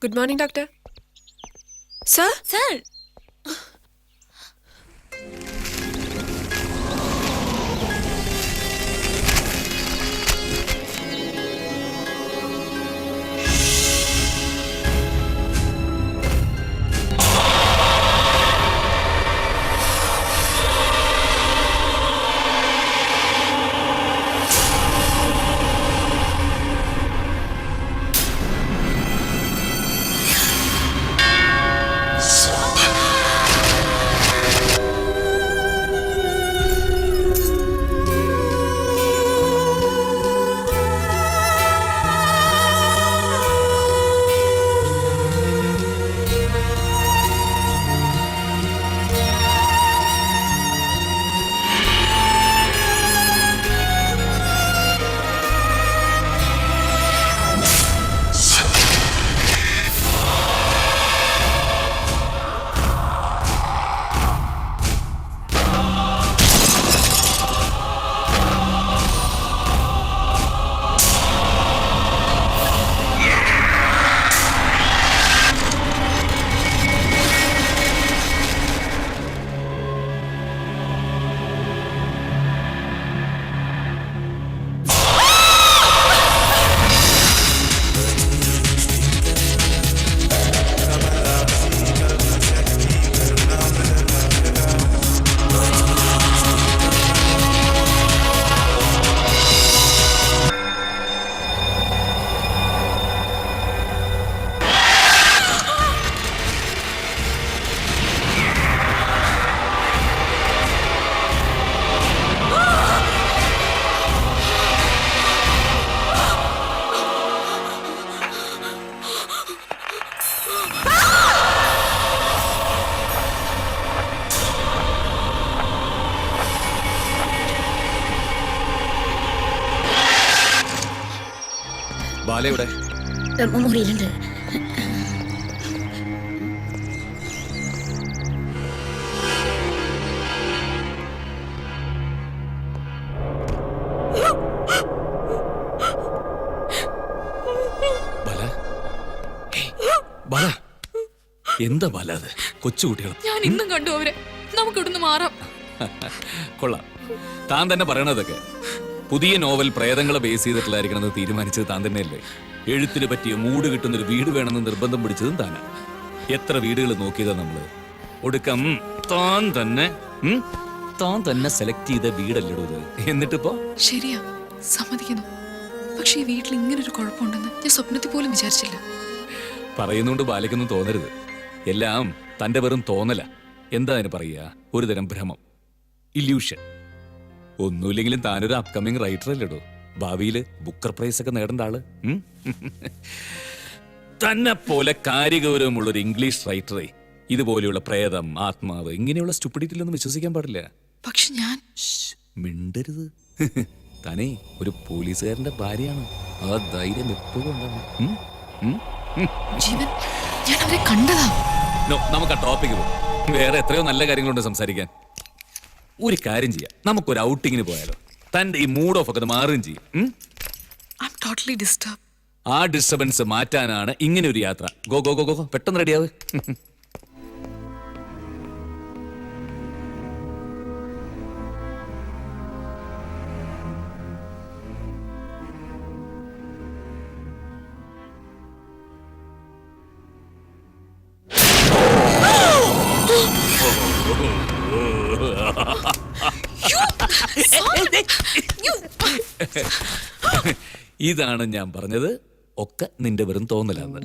Good morning, doctor. Sir? Sir. ബാലയുടെ മുറിയിലുണ്ട്. ബാല, ബാല, എന്താ ബാല അത്? കൊച്ചുകുട്ടികൾ. ഞാൻ ഇന്നും കണ്ടു അവരെ. നമുക്ക് ഇവിടുന്ന് മാറാം. കൊള്ളാം. താൻ തന്നെ പറയണതൊക്കെ. പുതിയ നോവൽ പ്രേതങ്ങളെ ബേസ് ചെയ്തിട്ടുള്ളതായിരിക്കണമെന്ന് തീരുമാനിച്ചത് താൻ തന്നെയല്ലേ? എഴുത്തിന് പറ്റിയ മൂഡ് കിട്ടുന്നൊരു വീട് വേണമെന്ന് നിർബന്ധം പിടിച്ചതും താനാ. എത്ര വീടുകൾ നോക്കിയതാ നമ്മള്. ഒടുക്കം താൻ തന്നെ സെലക്ട് ചെയ്ത വീടല്ലോ ഇത്. എന്നിട്ടിപ്പോ ശരിയാ, സമ്മതിക്കുന്നു. പക്ഷെ ഈ വീട്ടിൽ ഇങ്ങനൊരു കുഴപ്പമുണ്ടെന്ന് ഞാൻ സ്വപ്നത്തിൽ പോലും വിചാരിച്ചില്ല. പറയുന്നോണ്ട് ബാലയ്ക്കൊന്നും തോന്നരുത്. എല്ലാം തന്റെ വെറും തോന്നല. എന്താ അതിന് പറയുക? ഒരു തരം ഭ്രമം, ഇല്യൂഷൻ. ഒന്നുമില്ലെങ്കിലും താനൊരു അപ്കമിങ് റൈറ്റർ അല്ലേടോ. ഭാവിയില് ബുക്കർ പ്രൈസ് ഒക്കെ നേടേണ്ട ആള്. തന്നെ പോലെ കാര്യഗൗരവമുള്ളൊരു ഇംഗ്ലീഷ് റൈറ്ററെ ഇതുപോലെയുള്ള പ്രേതം, ആത്മാവ്, ഇങ്ങനെയുള്ള സ്റ്റുപ്പിഡിറ്റിലൊന്നും വിശ്വസിക്കാൻ പാടില്ല. പക്ഷെ ഞാൻ മിണ്ടരുത്. താനേ ഒരു പോലീസുകാരന്റെ ഭാര്യയാണ്. ആ ധൈര്യം എപ്പോഴും ഉണ്ടാവും. ജീവൻ, ഞാൻ അവരെ കണ്ടതാ. നമുക്ക് ആ ടോപ്പിക്ക് പോകും. വേറെ എത്രയോ നല്ല കാര്യങ്ങളുണ്ട് സംസാരിക്കാൻ. ഒരു കാര്യം ചെയ്യാം, നമുക്കൊരു ഔട്ടിങ്ങിന് പോയാലോ? തന്റെ ഈ മൂഡ് ഓഫ് ഒക്കെ മാറുകയും ചെയ്യും. I'm totally disturbed. ആ ഡിസ്റ്റർബൻസ് മാറ്റാനാണ് ഇങ്ങനെ ഒരു യാത്ര. ഗോ ഗോ ഗോ ഗോ, പെട്ടെന്ന് റെഡിയാവ്. ഇതാണ് ഞാൻ പറഞ്ഞത്, ഒക്കെ നിന്റെ വെറും തോന്നലാന്ന്.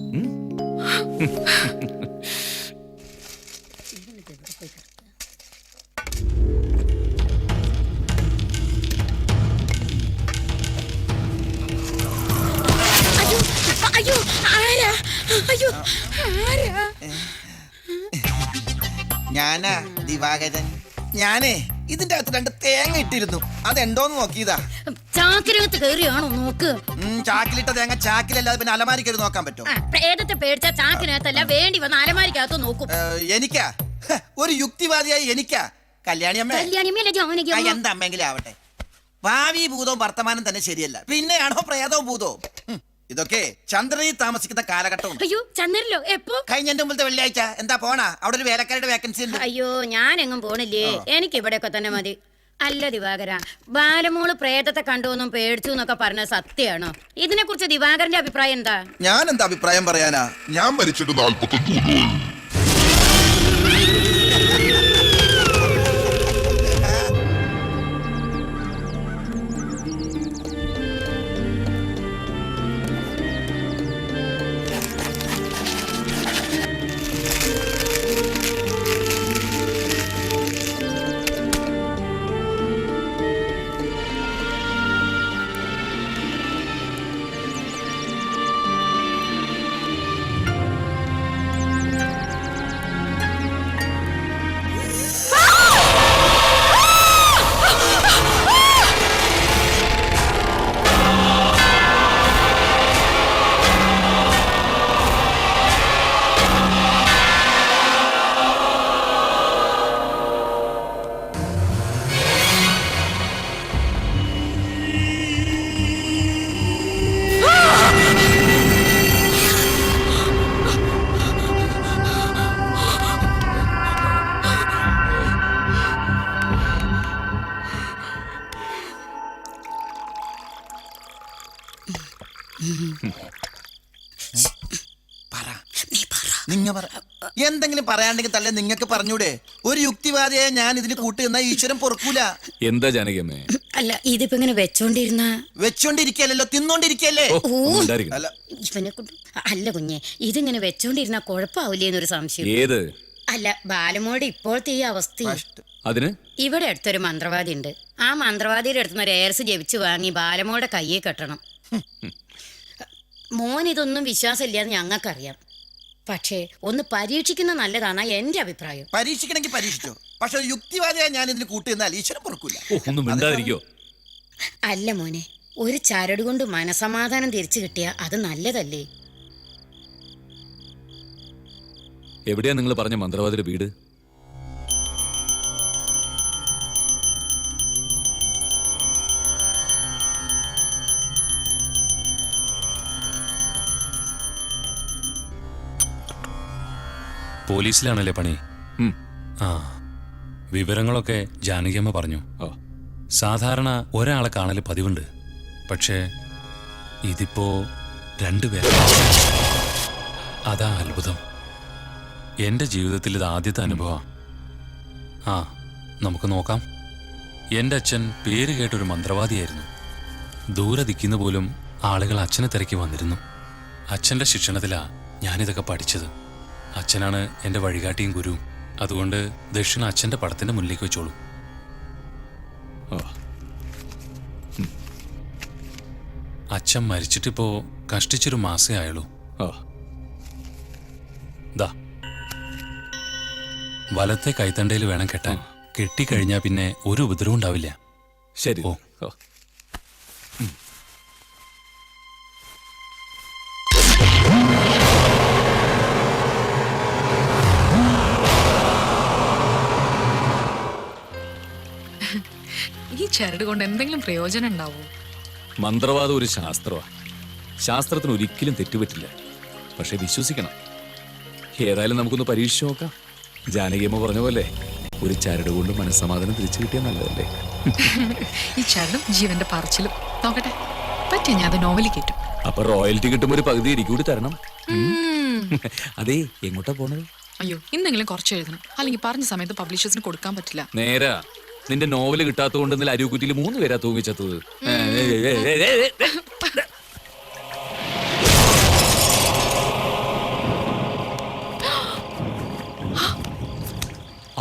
ഞാനാ ദിവാകരൻ. ഞാനേ ഇതിന്റെ അകത്ത് 2 തേങ്ങ ഇട്ടിരുന്നു. അതെന്തോന്ന് നോക്കിയതാ. ചാക്കിനകത്ത് കയറിയാണോ നോക്ക്. ചാക്കിലിട്ട തേങ്ങ ചാക്കിലല്ലാതെ പിന്നെ അലമാരിക്കരുത് നോക്കാൻ പറ്റും. പ്രേതത്തെ പേടിച്ച ചാക്കിനകത്തല്ല, വേണ്ടി വന്ന അലമാരിക്കകത്ത് നോക്കും. എനിക്കാ ഒരു യുക്തിവാദിയായി എനിക്കാ കല്യാണിയമ്മ. എന്താ അമ്മെങ്കിലും ആവട്ടെ. ഭാവി ഭൂതവും വർത്തമാനം തന്നെ ശരിയല്ല, പിന്നെയാണോ പ്രേതവും ഭൂതവും? ഇതൊക്കെ ചന്ദ്രനിൽ താമസിക്കുന്ന കാലഘട്ടമുണ്ട്. അയ്യോ ചന്ദ്രല്ലോ എപ്പോ? കഴിഞ്ഞ മുമ്പത്തെ വെള്ളിയാഴ്ച. എന്താ പോണാ? അവിടെ ഒരു വേലക്കാരുടെ വേക്കൻസി ഉണ്ട്. അയ്യോ ഞാൻ എങ്ങും പോണില്ലേ, എനിക്ക് ഇവിടെയൊക്കെ തന്നെ മതി. അല്ല ദിവാകര, ബാലമോള് പ്രേതത്തെ കണ്ടുവെന്നും പേടിച്ചു എന്നൊക്കെ പറഞ്ഞത് സത്യമാണോ? ഇതിനെ കുറിച്ച് ദിവാകരന്റെ അഭിപ്രായം എന്താ? ഞാൻ എന്താ അഭിപ്രായം പറയാനാ? ഞാൻ മരിച്ചിട്ട് 45 എന്തെങ്കിലും പറയാണ്ടെങ്കിൽ തല്ലേ നിങ്ങൾക്ക് പറഞ്ഞൂടെ? ഒരു യുക്തിവാദിയെ ഞാൻ ഇതിന് കൂട്ടുന്ന ഈശ്വരൻ പൊറുക്കൂല. എന്താ ജാനകിയമ്മേ? അല്ല ഇതിപ്പോ ഇങ്ങനെ വെച്ചോണ്ടിരിക്കല്ലോ, തിന്നോണ്ടിരിക്കല്ലേ? അല്ല ഇവനെ കൊണ്ട് അല്ല കുഞ്ഞെ, ഇതിങ്ങനെ വെച്ചോണ്ടിരുന്ന കുഴപ്പാവില്ലേന്നൊരു സംശയം. ഏത്? അല്ല ബാലമോളുടെ ഇപ്പോഴത്തെ ഈ അവസ്ഥ. അതിന് ഇവിടെ അടുത്തൊരു മന്ത്രവാദി ഉണ്ട്. ആ മന്ത്രവാദിയുടെ അടുത്തുനിന്ന് ഒരു ഏർസ് ജപിച്ചു വാങ്ങി ബാലമോളുടെ കയ്യെ കെട്ടണം. മോൻ ഇതൊന്നും വിശ്വാസമില്ലാന്ന് ഞങ്ങൾക്കറിയാം. പക്ഷേ ഒന്ന് പരീക്ഷിക്കുന്ന നല്ലതാണ് എന്റെ അഭിപ്രായം. പരീക്ഷിക്കണമെങ്കിൽ പരീക്ഷിച്ചോ, പക്ഷെ ഒരു യുക്തിവാദിയായി ഞാൻ ഇതിന് കൂട്ടുന്നാൽ ഈശ്വരൻ പൊറുക്കൂല. ഒന്നും മിണ്ടാതിരിക്കോ? അല്ല മോനെ, ഒരു ചരട് കൊണ്ട് മനസമാധാനം തിരിച്ചു കിട്ടിയ അത് നല്ലതല്ലേ? എവിടെയാ നിങ്ങൾ പറഞ്ഞ മന്ത്രവാദിയുടെ വീട്? പോലീസിലാണല്ലേ പണി? ആ, വിവരങ്ങളൊക്കെ ജാനകിയമ്മ പറഞ്ഞു. സാധാരണ ഒരാളെ കാണൽ പതിവുണ്ട്, പക്ഷേ ഇതിപ്പോ 2 പേർ. അതാ അത്ഭുതം. എൻ്റെ ജീവിതത്തിൽ ഇത് ആദ്യത്തെ അനുഭവം. ആ, നമുക്ക് നോക്കാം. എൻ്റെ അച്ഛൻ പേര് കേട്ടൊരു മന്ത്രവാദിയായിരുന്നു. ദൂരെ ദിക്കുന്ന പോലും ആളുകൾ അച്ഛനെ തിരക്കി വന്നിരുന്നു. അച്ഛൻ്റെ ശിക്ഷണത്തിലാ ഞാനിതൊക്കെ പഠിച്ചത്. അച്ഛനാണ് എൻ്റെ വഴികാട്ടിയും ഗുരുവും. അതുകൊണ്ട് ദക്ഷിണ അച്ഛൻ്റെ പടത്തിൻ്റെ മുന്നിലേക്ക് വെച്ചോളൂ. അച്ഛൻ മരിച്ചിട്ടിപ്പോ കഷ്ടിച്ചൊരു മാസേ ആയുള്ളൂ. ദാ വലത്തെ കൈത്തണ്ടയിൽ വേണം കെട്ടാൻ. കെട്ടിക്കഴിഞ്ഞാൽ പിന്നെ ഒരു ഉപദ്രവം ഉണ്ടാവില്ല. ശരി. ഓ, ഈ ചരട് കൊണ്ട് എന്തെങ്കിലും പ്രയോജനം ഉണ്ടാവോ? മന്ത്രവാദം ഒരു ശാസ്ത്രമാണ്. ശാസ്ത്രത്തിന് ഒരിക്കലും തെറ്റുപറ്റില്ല. പക്ഷെ വിശ്വസിക്കണം. ഏതായാലും നമുക്കൊന്ന് പരീക്ഷിച്ചു നോക്കാം. ജാനകിയമ്മ പറഞ്ഞ പോലെ ഒരു ചരട് കൊണ്ട് മനസ്സമാധാനം തിരിച്ചു കിട്ടിയാൽ നല്ലതല്ലേ? ഈ ചരടും ജീവന്റെ പറച്ചിലും നോക്കട്ടെ, പറ്റിയ ഞാൻ അത് നോവലിൽ കേട്ടും. അപ്പൊ റോയൽറ്റി കിട്ടുമ്പോ ഒരു പകുതി എനിക്ക് കൂടി തരണം. അതെ, എങ്ങോട്ടാ പോണത്? അയ്യോ, ഇന്നെങ്കിലും കുറച്ച് എഴുതണം, അല്ലെങ്കിൽ പറഞ്ഞ സമയത്ത് പബ്ലിഷേഴ്സിന് കൊടുക്കാൻ പറ്റില്ല. നേരാ, നിന്റെ നോവല് കിട്ടാത്തത് കൊണ്ട് ഇന്നലെ അരികുറ്റിയിൽ 3 പേരാ തൂങ്ങിച്ചത്തത്.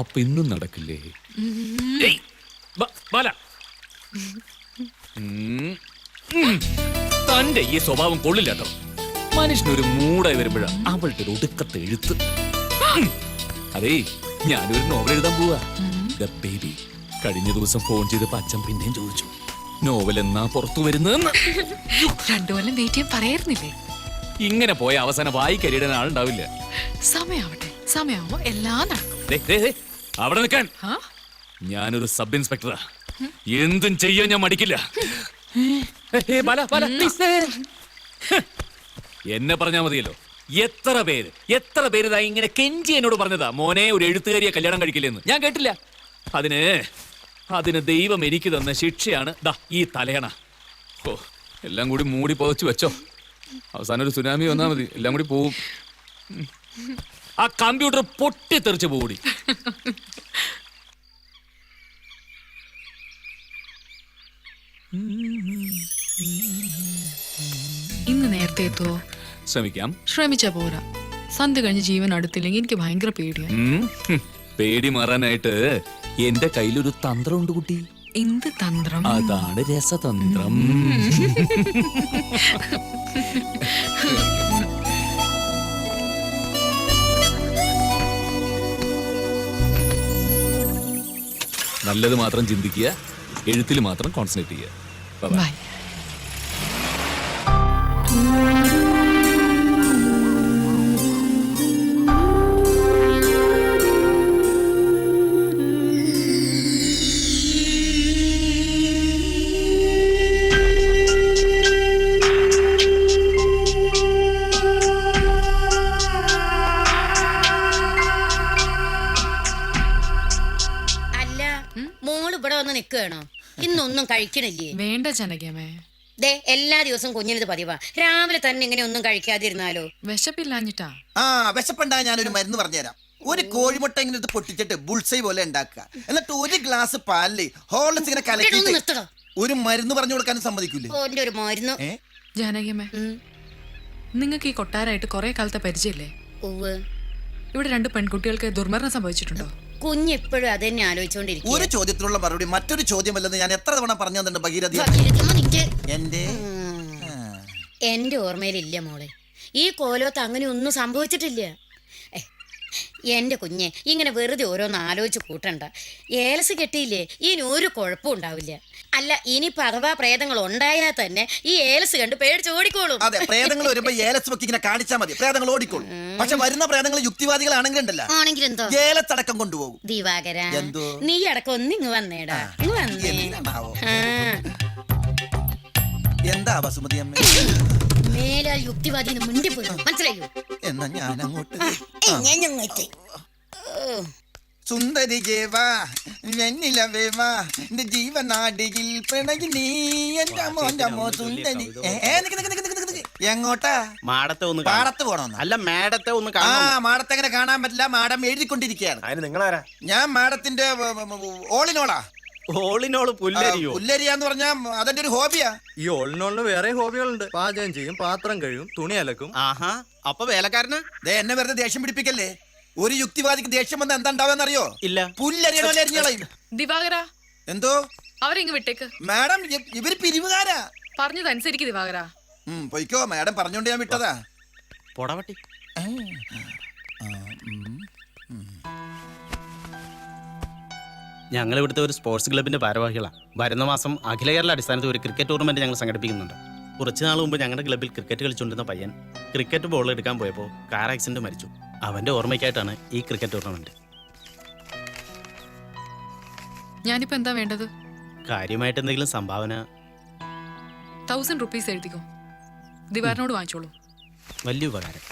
അപ്പൊ ഇന്നും നടക്കില്ലേ? തന്റെ ഈ സ്വഭാവം കൊള്ളില്ലാട്ടോ. മനുഷ്യനൊരു മൂടായി വരുമ്പോഴാ അവളുടെ ഒരു ഒടുക്കത്തെ എഴുത്ത്. അതേ, ഞാനൊരു നോവൽ എഴുതാൻ പോവാ, ദ ബേബി. കഴിഞ്ഞ ദിവസം ഫോൺ ചെയ്തപ്പോ അച്ഛൻ പിന്നെയും ചോദിച്ചു, നോവൽ എന്നാ പുറത്തു വരുന്നതെന്ന്. 2 കൊല്ലം വെയിറ്റ് ചെയ്യാൻ പറയായിരുന്നില്ലേ? ഇങ്ങനെ പോയ അവസാനം വായിക്കരിയിടാൻ ആളുണ്ടാവില്ല. സമയാവട്ടെ, സമയാവുമ്പോ എല്ലാം നടക്കും. അവിടെ നിൽക്കാൻ. ഞാനൊരു സബ് ഇൻസ്പെക്ടറാ. എന്തും ചെയ്യാൻ ഞാൻ മടിക്കില്ല. എന്നെ പറഞ്ഞാ മതിയല്ലോ. എത്ര പേര് ഇതാ ഇങ്ങനെ കെഞ്ചി എന്നോട് പറഞ്ഞതാ, മോനെ ഒരു എഴുത്തുകാരിയെ കല്യാണം കഴിക്കില്ലെന്ന്. ഞാൻ കേട്ടില്ല. അതിന് ദൈവം എനിക്ക് തന്ന ശിക്ഷയാണ് ദാ ഈ തലയണ. ഓ, എല്ലാം കൂടി മൂടി പുതച്ചു വെച്ചോ. അവസാനം ഒരു സുനാമി വന്നാ മതി, എല്ലാം കൂടി പോവും. ആ കമ്പ്യൂട്ടർ പൊട്ടിത്തെറിച്ച് പോടി. ഇന്ന് നേരത്തെ എത്തുവോ? ശ്രമിക്കാം. ശ്രമിച്ചാ പോരാ, സന്ധ്യ കഴിഞ്ഞ് ജീവൻ അടുത്തില്ലെങ്കിൽ എനിക്ക് ഭയങ്കര പേടിയാ. പേടി മാറാനായിട്ട് എന്റെ കയ്യിലൊരു തന്ത്രമുണ്ട് കുട്ടി. എന്ത് തന്ത്രം? അതാണ് രസതന്ത്രം. നല്ലത് മാത്രം ചിന്തിക്കുക, എഴുത്തിൽ മാത്രം കോൺസെൻട്രേറ്റ് ചെയ്യുക. Bye-bye. ബൈ. അല്ല, മോള് ഇവിടെ വന്ന് നിൽക്കുകയാണോ? ഇന്നൊന്നും കഴിക്കണില്ലേ? വേണ്ട ജനകമേ, ദേ, എല്ലാ ദിവസവും കുഞ്ഞിനത് പതിവാ. രാവിലെ തന്നെ ഇങ്ങനെ ഒന്നും കഴിക്കാതിരുന്നാലോ? വിശപ്പില്ലാഞ്ഞിട്ടാ. ആ വിശപ്പുണ്ടായ ഞാനൊരു മരുന്ന് പറഞ്ഞുതരാം. ഒരു കോഴിമുട്ട ഇങ്ങനെ എടുത്ത് പൊട്ടിച്ചിട്ട് ബുൾസൈ പോലെ ഉണ്ടാക്കുക. എന്നിട്ട് ഒരു ഗ്ലാസ് പാലില് ഹോർലിക്സ് ഇങ്ങനെ കലക്കിയിട്ട് നിർത്തടോ. ഒരു മരുന്ന് പറഞ്ഞു കൊടുക്കാനും സമ്മതിക്കൂലേ? ഓന്റെ ഒരു മരുന്ന്. ജാനകിയമ്മേ, നിങ്ങൾക്ക് ഈ കൊട്ടാരായിട്ട് കുറെ കാലത്തെ പരിചയല്ലേ? ഉവ്വ്. ഇവിടെ 2 പെൺകുട്ടികൾക്ക് ദുർമരണം സംഭവിച്ചിട്ടുണ്ടോ? കുഞ്ഞെപ്പോഴും അത് തന്നെ ആലോചിച്ചോണ്ടിരിക്കും. ഒരു ചോദ്യത്തിനുള്ള മറുപടി മറ്റൊരു ചോദ്യമല്ലെന്ന് ഞാൻ എത്ര തവണ പറഞ്ഞു തന്നിട്ടുണ്ട് ഭഗീരഥി. എന്റെ ഓർമ്മയിലില്ല മോളെ. ഈ കോലോത്ത് അങ്ങനെ ഒന്നും സംഭവിച്ചിട്ടില്ല. എന്റെ കുഞ്ഞെ ഇങ്ങനെ വെറുതെ ഓരോന്ന് ആലോചിച്ച് കൂട്ടണ്ട. ഏലസ് കെട്ടിയില്ലേ, ഇനി ഒരു കുഴപ്പം ഉണ്ടാവില്ല. അല്ല, ഇനിയിപ്പോ അഥവാ പ്രേതങ്ങൾ ഉണ്ടായാൽ തന്നെ ഈ ഏലസ് കണ്ട് പേടിച്ച് ഓടിക്കോളും. അതെ, പ്രേതങ്ങൾ വരുമ്പോ ഏലസ് വെക്കി ഇങ്ങനെ കാണിച്ചാൽ മതി, പ്രേതങ്ങൾ ഓടിക്കോളും. പക്ഷെ വരുന്ന പ്രേതങ്ങൾ യുക്തിവാദികളാണെങ്കിലുണ്ടല്ലോ, ആണെങ്കിലെന്തോ ഏലത്തടക്കം കൊണ്ടുപോകും. ദിവാകര, എന്തോ? നീ അടക്കം ഒന്നിങ്ങ് വന്നേടാ. ഇങ്ങ് വന്നേ. എന്താണാവോ? ആ, എന്താ വസുമതി അമ്മ? മേലാൽ യുക്തിവാദിന് മുണ്ടി പോയി, മനസ്സിലായോ? എന്നാ ഞാൻ അങ്ങോട്ട്. ഞങ്ങട്ട് സുന്ദരി ജേവാ വെണ്ണിലവേവാ എന്റെ ജീവനാടിയിൽ പിണകി നീ എന്റെ അമ്മോ സുന്ദരി. എങ്ങോട്ടാ? മാടത്തെ ഒന്ന് പാടത്ത് പോണോന്ന്? അല്ല, മേടത്തെ ഒന്ന് ആ, മാടത്തെ അങ്ങനെ കാണാൻ പറ്റില്ല. മാഡം എഴുതിക്കൊണ്ടിരിക്കുകയാണ്. അതിന് നിങ്ങളാരാ? ഞാൻ മാഡത്തിന്റെ ഓളിനോളാ. ഓളിനോള് പുല്ലരിയോ? പുല്ലരിയാന്ന് പറഞ്ഞാ അതെന്റെ ഒരു ഹോബിയാ. ഈ ഓളിനോളിന് വേറെ ഹോബികളുണ്ട്. പാചകം ചെയ്യും, പാത്രം കഴിയും, തുണി അലക്കും. ആഹാ, അപ്പൊ വേലക്കാരന്? എന്നെ വെറുതെ ദേഷ്യം പിടിപ്പിക്കല്ലേ. ഒരു യുക്തിവാദിക്ക് ദേഷ്യം വന്ന എന്താ ഉണ്ടാവാന്നറിയോ? ഇല്ല. പുല്ലരിയണോലരിഞ്ഞോളയും. ദിവാകര, എന്തോ? അവരെങ്ങ് വിട്ടേക്ക്. മാഡം ഇവര് പിരിവുകാരാ. പറഞ്ഞതനുസരിക്ക് ദിവാകര. പൊയ്ക്കോ, മാഡം പറഞ്ഞോണ്ട് ഞാൻ വിട്ടതാ. പൊടവട്ടി. ഞങ്ങൾ ഇവിടുത്തെ ഒരു സ്പോർട്സ് ക്ലബിന്റെ ഭാരവാഹികളാണ്. വരുന്ന മാസം അഖില കേരള അടിസ്ഥാനത്തിൽ ഒരു ക്രിക്കറ്റ് ടൂർണമെന്റ് ഞങ്ങൾ സംഘടിപ്പിക്കുന്നുണ്ട്. കുറച്ച് നാൾ മുമ്പ് ഞങ്ങളുടെ ക്ലബിൽ ക്രിക്കറ്റ് കളിച്ചുകൊണ്ടിരുന്ന പയ്യൻ ക്രിക്കറ്റ് ബോൾ എടുക്കാൻ പോയപ്പോൾ കാർ ആക്സിഡന്റ് മരിച്ചു. അവന്റെ ഓർമ്മയ്ക്കായിട്ടാണ് ഈ ക്രിക്കറ്റ് ടൂർണമെന്റ്. ഞാനിപ്പോ എന്താ വേണ്ടത്? കാര്യമായിട്ട് എന്തെങ്കിലും സംഭാവന? 1000 rupees എഴുതിക്കോ. ദിവാറിനോട് വാങ്ങിച്ചോളൂ. വലിയ ഉപകാരം.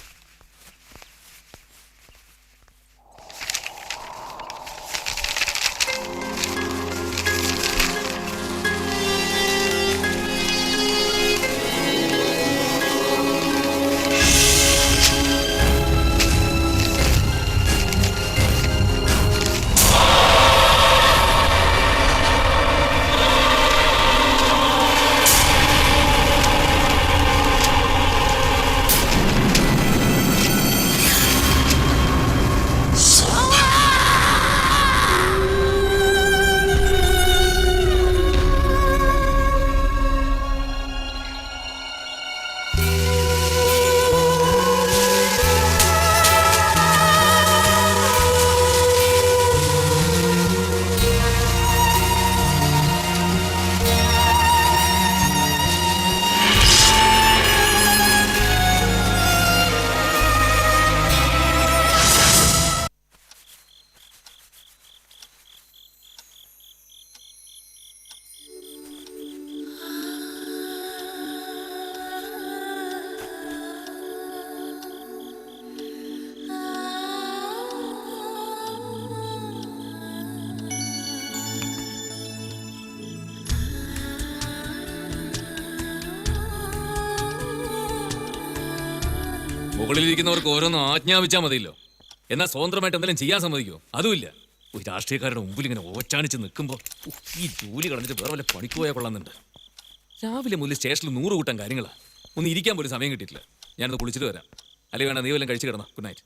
മുകളിലിരിക്കുന്നവർക്ക് ഓരോന്നും ആജ്ഞാപിച്ചാൽ മതിയല്ലോ. എന്നാൽ സ്വതന്ത്രമായിട്ട് എന്തെങ്കിലും ചെയ്യാൻ സമ്മതിക്കോ? അതുമില്ല. ഒരു രാഷ്ട്രീയക്കാരുടെ മുമ്പിൽ ഇങ്ങനെ ഓച്ചാണിച്ച് നിൽക്കുമ്പോൾ ഈ ജോലി കളഞ്ഞിട്ട് വേറെ വല്ല പണിക്ക് പോയാൽ കൊള്ളാന്നുണ്ട്. രാവിലെ മുതൽ സ്റ്റേഷനിൽ 100 കൂട്ടം കാര്യങ്ങളാണ്. ഒന്ന് ഇരിക്കാൻ പോലും സമയം കിട്ടിയിട്ടില്ല. ഞാനത് കുളിച്ചിട്ട് വരാം. അല്ലെങ്കിൽ വേണം നീ വല്ലതും കഴിച്ചു കിടന്നോ. Good night.